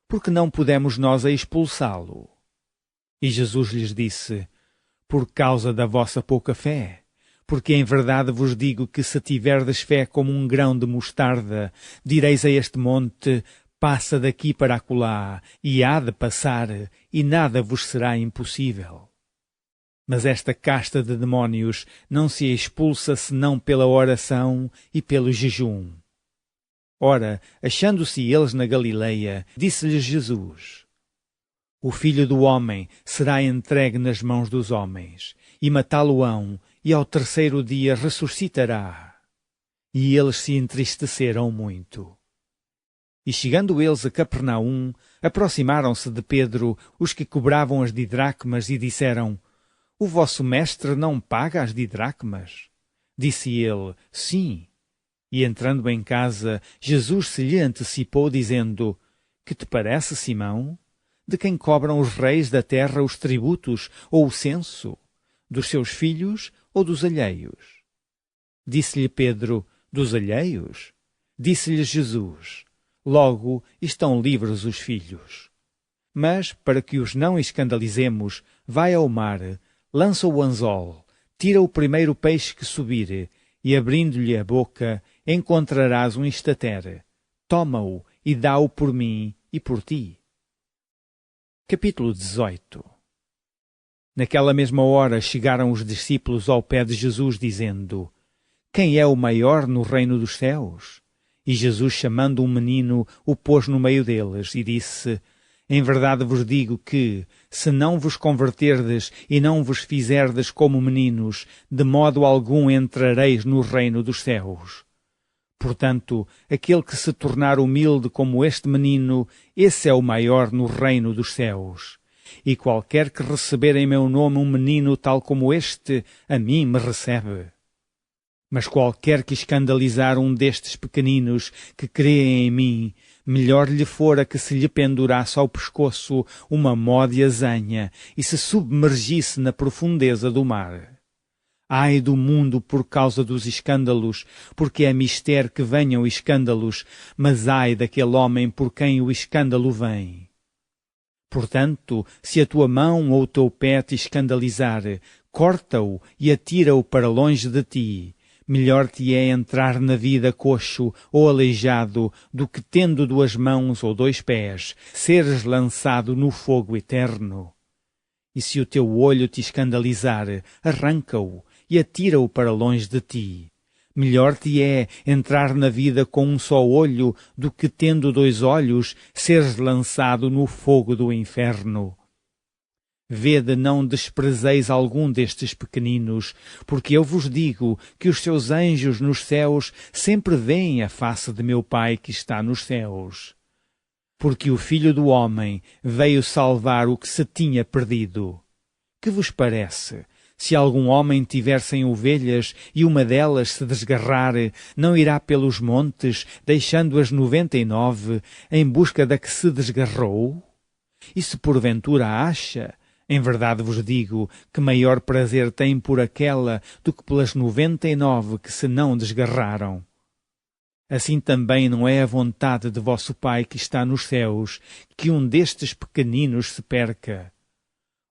Por que não pudemos nós expulsá-lo? E Jesus lhes disse: Por causa da vossa pouca fé. Porque em verdade vos digo que se tiverdes fé como um grão de mostarda, direis a este monte: Passa daqui para acolá, e há de passar, e nada vos será impossível. Mas esta casta de demónios não se expulsa senão pela oração e pelo jejum. Ora, achando-se eles na Galileia, disse-lhes Jesus: O Filho do Homem será entregue nas mãos dos homens, e matá-lo-ão, e ao 3º dia ressuscitará. E eles se entristeceram muito. E chegando eles a Capernaum, aproximaram-se de Pedro os que cobravam as didracmas e disseram: O vosso mestre não paga as didracmas? Disse ele: Sim. E entrando em casa, Jesus se lhe antecipou, dizendo: Que te parece, Simão? De quem cobram os reis da terra os tributos ou o censo? Dos seus filhos ou dos alheios? Disse-lhe Pedro: Dos alheios? Disse-lhe Jesus: Logo estão livres os filhos. Mas, para que os não escandalizemos, vai ao mar, lança o anzol, tira o primeiro peixe que subir, e abrindo-lhe a boca, encontrarás um estater. Toma-o e dá-o por mim e por ti. Capítulo 18. Naquela mesma hora chegaram os discípulos ao pé de Jesus, dizendo: Quem é o maior no reino dos céus? E Jesus, chamando um menino, o pôs no meio deles, e disse: Em verdade vos digo que, se não vos converterdes e não vos fizerdes como meninos, de modo algum entrareis no reino dos céus. Portanto, aquele que se tornar humilde como este menino, esse é o maior no reino dos céus. E qualquer que receber em meu nome um menino tal como este, a mim me recebe. Mas qualquer que escandalizar um destes pequeninos que creem em mim, melhor lhe fora que se lhe pendurasse ao pescoço uma mó de azanha e se submergisse na profundeza do mar. Ai do mundo por causa dos escândalos, porque é mister que venham escândalos, mas ai daquele homem por quem o escândalo vem. Portanto, se a tua mão ou o teu pé te escandalizar, corta-o e atira-o para longe de ti. Melhor te é entrar na vida coxo ou aleijado do que, tendo 2 mãos ou 2 pés, seres lançado no fogo eterno. E se o teu olho te escandalizar, arranca-o e atira-o para longe de ti. Melhor te é entrar na vida com um só olho do que, tendo 2 olhos, seres lançado no fogo do inferno. Vede, não desprezeis algum destes pequeninos, porque eu vos digo que os seus anjos nos céus sempre veem a face de meu Pai que está nos céus. Porque o Filho do Homem veio salvar o que se tinha perdido. Que vos parece? Se algum homem tiver 100 ovelhas e uma delas se desgarrar, não irá pelos montes, deixando as 99, em busca da que se desgarrou? E se porventura a acha, em verdade vos digo que maior prazer tem por aquela do que pelas 99 que se não desgarraram. Assim também não é a vontade de vosso Pai que está nos céus que um destes pequeninos se perca.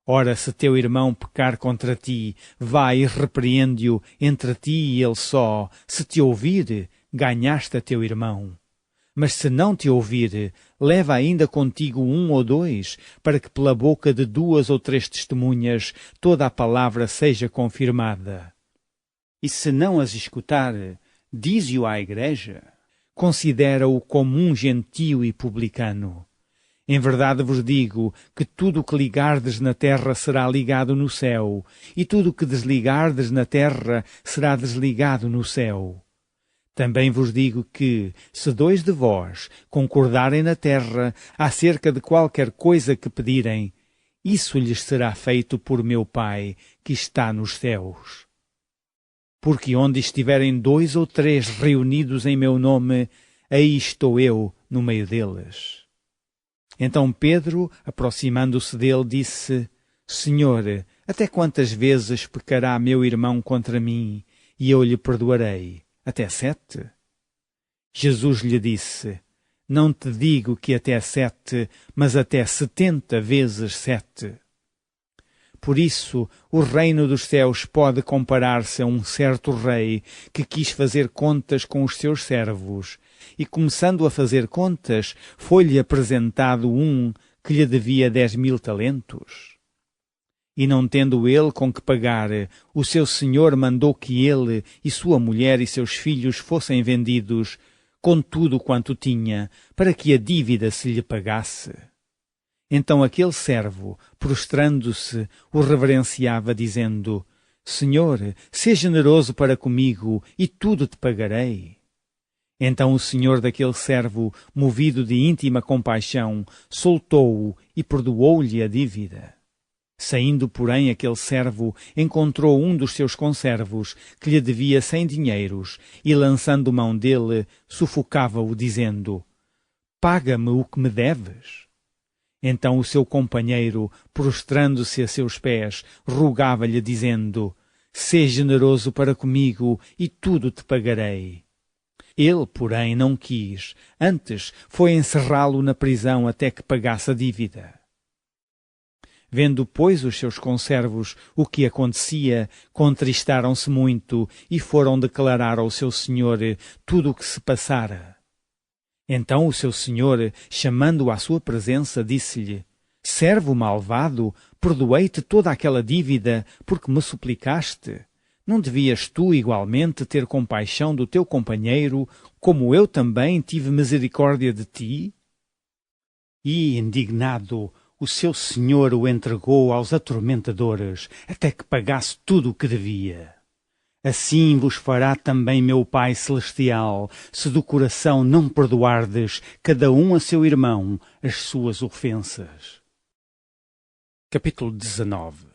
Ora, se teu irmão pecar contra ti, vai e repreende-o entre ti e ele só. Se te ouvir, ganhaste a teu irmão. Mas se não te ouvir, leva ainda contigo 1 ou 2, para que pela boca de 2 ou 3 testemunhas toda a palavra seja confirmada. E se não as escutar, dize-o à igreja. Considera-o como um gentio e publicano. Em verdade vos digo que tudo o que ligardes na terra será ligado no céu, e tudo o que desligardes na terra será desligado no céu. Também vos digo que, se 2 de vós concordarem na terra acerca de qualquer coisa que pedirem, isso lhes será feito por meu Pai que está nos céus. Porque onde estiverem 2 ou 3 reunidos em meu nome, aí estou eu no meio deles. Então Pedro, aproximando-se dele, disse: Senhor, até quantas vezes pecará meu irmão contra mim, e eu lhe perdoarei? Até 7? Jesus lhe disse: Não te digo que até 7, mas até 70 vezes 7. Por isso, o reino dos céus pode comparar-se a um certo rei que quis fazer contas com os seus servos, e começando a fazer contas, foi-lhe apresentado um que lhe devia 10.000 talentos. E não tendo ele com que pagar, o seu senhor mandou que ele e sua mulher e seus filhos fossem vendidos, com tudo quanto tinha, para que a dívida se lhe pagasse. Então aquele servo, prostrando-se, o reverenciava, dizendo: Senhor, sê generoso para comigo, e tudo te pagarei. Então o senhor daquele servo, movido de íntima compaixão, soltou-o e perdoou-lhe a dívida. Saindo, porém, aquele servo encontrou um dos seus conservos, que lhe devia 100 dinheiros, e lançando mão dele, sufocava-o, dizendo: Paga-me o que me deves. Então o seu companheiro, prostrando-se a seus pés, rogava-lhe, dizendo: Sê generoso para comigo, e tudo te pagarei. Ele, porém, não quis, antes foi encerrá-lo na prisão até que pagasse a dívida. Vendo, pois, os seus conservos o que acontecia, contristaram-se muito e foram declarar ao seu senhor tudo o que se passara. Então o seu senhor, chamando-o à sua presença, disse-lhe: Servo malvado, perdoei-te toda aquela dívida porque me suplicaste. Não devias tu igualmente ter compaixão do teu companheiro, como eu também tive misericórdia de ti? E, indignado, o seu senhor o entregou aos atormentadores, até que pagasse tudo o que devia. Assim vos fará também meu Pai Celestial, se do coração não perdoardes cada um a seu irmão as suas ofensas. Capítulo 19.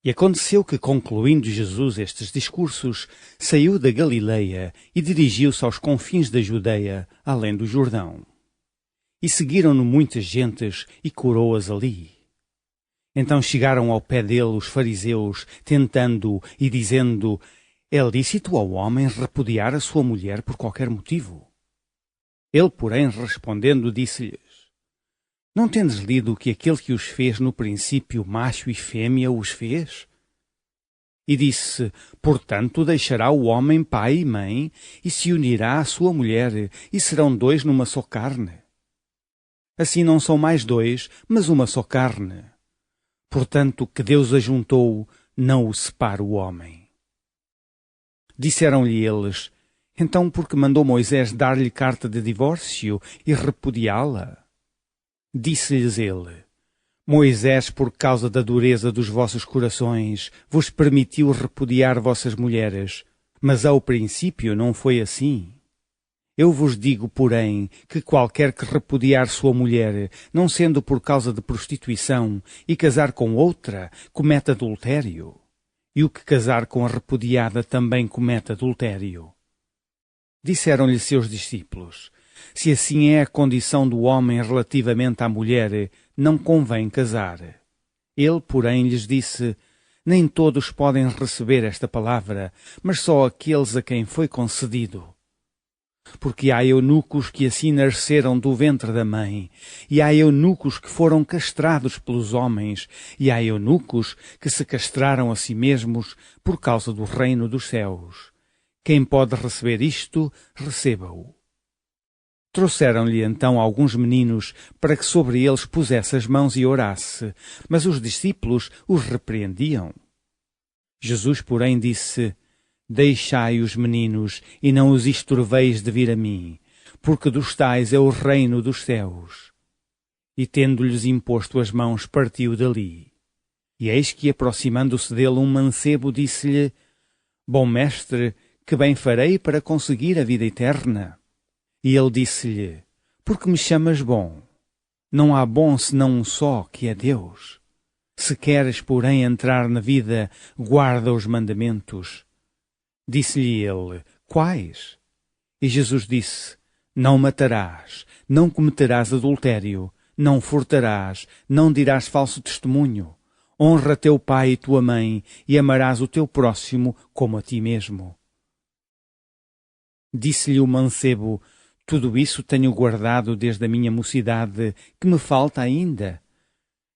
E aconteceu que, concluindo Jesus estes discursos, saiu da Galileia e dirigiu-se aos confins da Judeia, além do Jordão. E seguiram-no muitas gentes e curou-as ali. Então chegaram ao pé dele os fariseus, tentando-o e dizendo: É lícito ao homem repudiar a sua mulher por qualquer motivo? Ele, porém, respondendo, disse-lhes: Não tendes lido que aquele que os fez no princípio, macho e fêmea, os fez? E disse, portanto, deixará o homem pai e mãe, e se unirá à sua mulher, e serão dois numa só carne. Assim não são mais dois, mas uma só carne. Portanto, que Deus ajuntou, não o separa o homem. Disseram-lhe eles, então por que mandou Moisés dar-lhe carta de divórcio e repudiá-la? Disse-lhes ele, Moisés, por causa da dureza dos vossos corações, vos permitiu repudiar vossas mulheres, mas ao princípio não foi assim. Eu vos digo, porém, que qualquer que repudiar sua mulher, não sendo por causa de prostituição, e casar com outra, comete adultério. E o que casar com a repudiada também comete adultério. Disseram-lhe seus discípulos, se assim é a condição do homem relativamente à mulher, não convém casar. Ele, porém, lhes disse, nem todos podem receber esta palavra, mas só aqueles a quem foi concedido. Porque há eunucos que assim nasceram do ventre da mãe, e há eunucos que foram castrados pelos homens, e há eunucos que se castraram a si mesmos por causa do reino dos céus. Quem pode receber isto, receba-o. Trouxeram-lhe então alguns meninos para que sobre eles pusesse as mãos e orasse, mas os discípulos os repreendiam. Jesus, porém, disse, deixai os meninos e não os estorveis de vir a mim, porque dos tais é o reino dos céus. E tendo-lhes imposto as mãos, partiu dali. E eis que, aproximando-se dele um mancebo, disse-lhe, bom mestre, que bem farei para conseguir a vida eterna? E ele disse-lhe, porque me chamas bom? Não há bom senão um só, que é Deus. Se queres, porém, entrar na vida, guarda os mandamentos. Disse-lhe ele, quais? E Jesus disse, não matarás, não cometerás adultério, não furtarás, não dirás falso testemunho, honra teu pai e tua mãe, e amarás o teu próximo como a ti mesmo. Disse-lhe o mancebo, tudo isso tenho guardado desde a minha mocidade, que me falta ainda.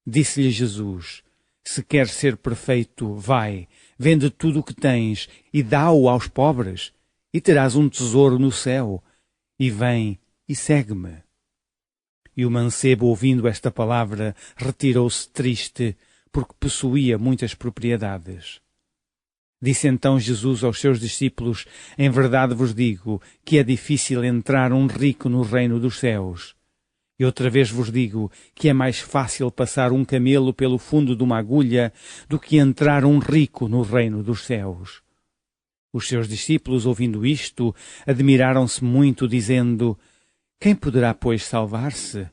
Disse-lhe Jesus, se queres ser perfeito, vai, vende tudo o que tens e dá-o aos pobres, e terás um tesouro no céu, e vem e segue-me. E o mancebo, ouvindo esta palavra, retirou-se triste, porque possuía muitas propriedades. Disse então Jesus aos seus discípulos, em verdade vos digo que é difícil entrar um rico no reino dos céus. E outra vez vos digo que é mais fácil passar um camelo pelo fundo de uma agulha do que entrar um rico no reino dos céus. Os seus discípulos, ouvindo isto, admiraram-se muito, dizendo, quem poderá, pois, salvar-se?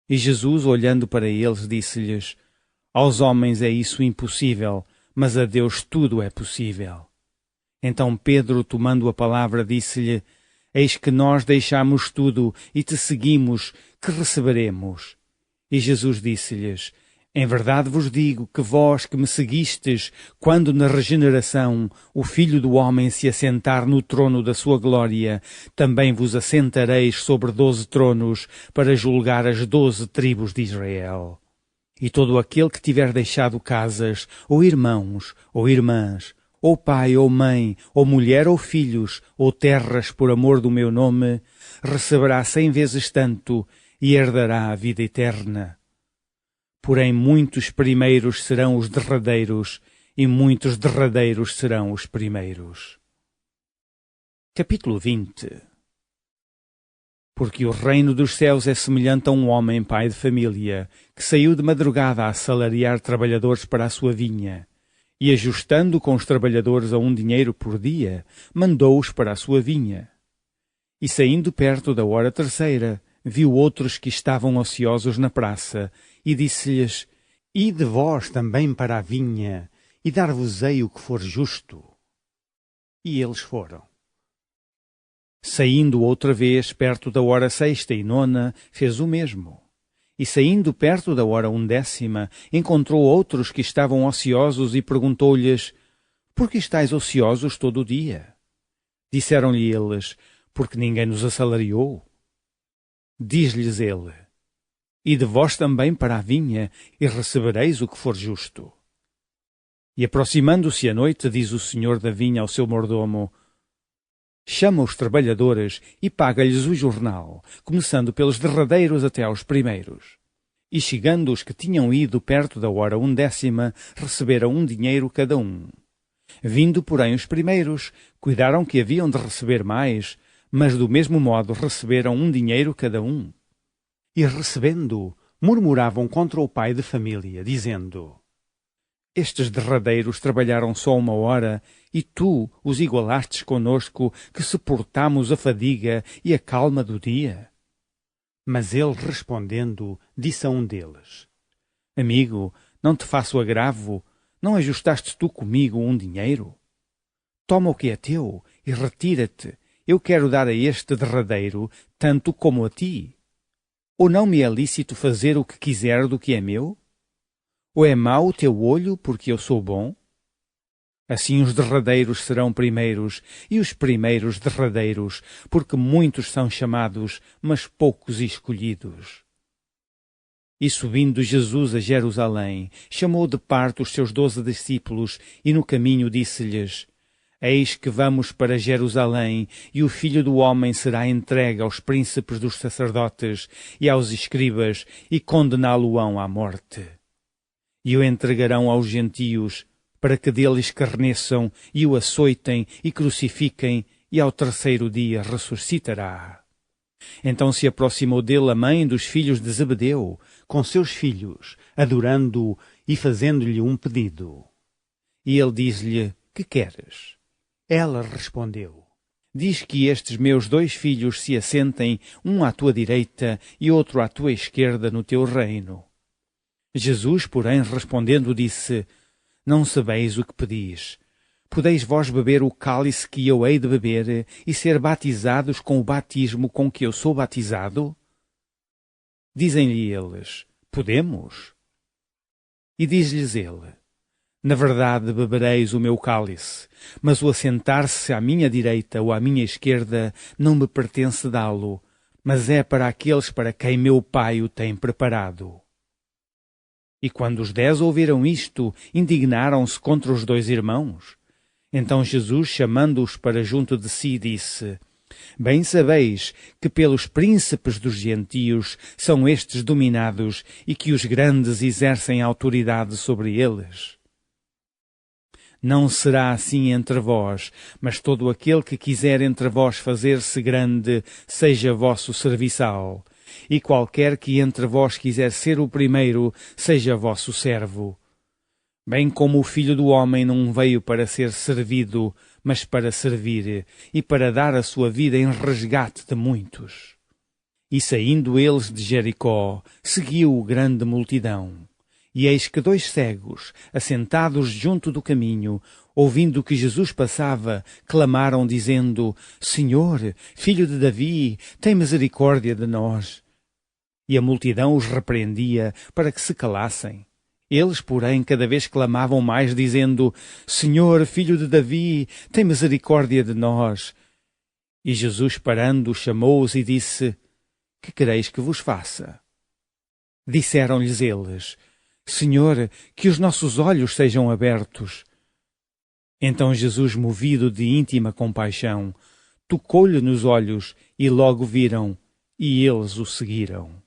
E Jesus, olhando para eles, disse-lhes, aos homens é isso impossível, mas a Deus tudo é possível. Então Pedro, tomando a palavra, disse-lhe, eis que nós deixamos tudo e te seguimos, que receberemos? E Jesus disse-lhes, em verdade vos digo que vós que me seguistes, quando na regeneração o Filho do Homem se assentar no trono da sua glória, também vos assentareis sobre 12 tronos para julgar as 12 tribos de Israel. E todo aquele que tiver deixado casas, ou irmãos, ou irmãs, ou pai, ou mãe, ou mulher, ou filhos, ou terras por amor do meu nome, receberá 100 vezes tanto e herdará a vida eterna. Porém muitos primeiros serão os derradeiros, e muitos derradeiros serão os primeiros. Capítulo 20. Porque o reino dos céus é semelhante a um homem pai de família, que saiu de madrugada a assalariar trabalhadores para a sua vinha, e ajustando com os trabalhadores a um dinheiro por dia, mandou-os para a sua vinha. E saindo perto da hora terceira, viu outros que estavam ociosos na praça, e disse-lhes, ide vós também para a vinha, e dar-vos-ei o que for justo. E eles foram. Saindo outra vez perto da hora sexta e nona, fez o mesmo. E saindo perto da hora 11ª, encontrou outros que estavam ociosos e perguntou-lhes, por que estáis ociosos todo o dia? Disseram-lhe eles, porque ninguém nos assalariou. Diz-lhes ele, e de vós também para a vinha, e recebereis o que for justo. E aproximando-se a noite, diz o senhor da vinha ao seu mordomo: chama os trabalhadores e paga-lhes o jornal, começando pelos derradeiros até aos primeiros. E chegando os que tinham ido perto da hora 11ª, receberam um dinheiro cada um. Vindo, porém, os primeiros, cuidaram que haviam de receber mais, mas do mesmo modo receberam um dinheiro cada um. E recebendo, murmuravam contra o pai de família, dizendo: estes derradeiros trabalharam só 1 hora, e tu os igualastes conosco, que suportamos a fadiga e a calma do dia? Mas ele, respondendo, disse a um deles: amigo, não te faço agravo, não ajustaste tu comigo um dinheiro? Toma o que é teu e retira-te, eu quero dar a este derradeiro tanto como a ti. Ou não me é lícito fazer o que quiser do que é meu? Ou é mau o teu olho porque eu sou bom? Assim os derradeiros serão primeiros, e os primeiros derradeiros, porque muitos são chamados, mas poucos escolhidos. E subindo Jesus a Jerusalém, chamou de parte os seus 12 discípulos, e no caminho disse-lhes: eis que vamos para Jerusalém, e o Filho do Homem será entregue aos príncipes dos sacerdotes e aos escribas, e condená-lo-ão à morte. E o entregarão aos gentios, para que dele escarneçam, e o açoitem, e crucifiquem, e ao 3º dia ressuscitará. Então se aproximou dele a mãe dos filhos de Zebedeu, com seus filhos, adorando-o e fazendo-lhe um pedido. E ele diz-lhe: que queres? Ela respondeu: diz que estes meus 2 filhos se assentem, um à tua direita e outro à tua esquerda no teu reino. Jesus, porém, respondendo, disse: não sabeis o que pedis. Podeis vós beber o cálice que eu hei de beber e ser batizados com o batismo com que eu sou batizado? Dizem-lhe eles: podemos. E diz-lhes ele: na verdade bebereis o meu cálice, mas o assentar-se à minha direita ou à minha esquerda não me pertence dá-lo, mas é para aqueles para quem meu Pai o tem preparado. E quando os 10 ouviram isto, indignaram-se contra os 2 irmãos. Então Jesus, chamando-os para junto de si, disse: bem sabeis que pelos príncipes dos gentios são estes dominados e que os grandes exercem autoridade sobre eles. Não será assim entre vós, mas todo aquele que quiser entre vós fazer-se grande, seja vosso serviçal. E qualquer que entre vós quiser ser o primeiro, seja vosso servo. Bem como o Filho do Homem não veio para ser servido, mas para servir, e para dar a sua vida em resgate de muitos. E saindo eles de Jericó, seguiu grande multidão. E eis que 2 cegos, assentados junto do caminho, ouvindo que Jesus passava, clamaram, dizendo: Senhor, filho de Davi, tem misericórdia de nós. E a multidão os repreendia para que se calassem. Eles, porém, cada vez clamavam mais, dizendo: Senhor, filho de Davi, tem misericórdia de nós. E Jesus, parando, chamou-os e disse: que quereis que vos faça? Disseram-lhes eles: Senhor, que os nossos olhos sejam abertos. Então Jesus, movido de íntima compaixão, tocou-lhe nos olhos, e logo viram, e eles o seguiram.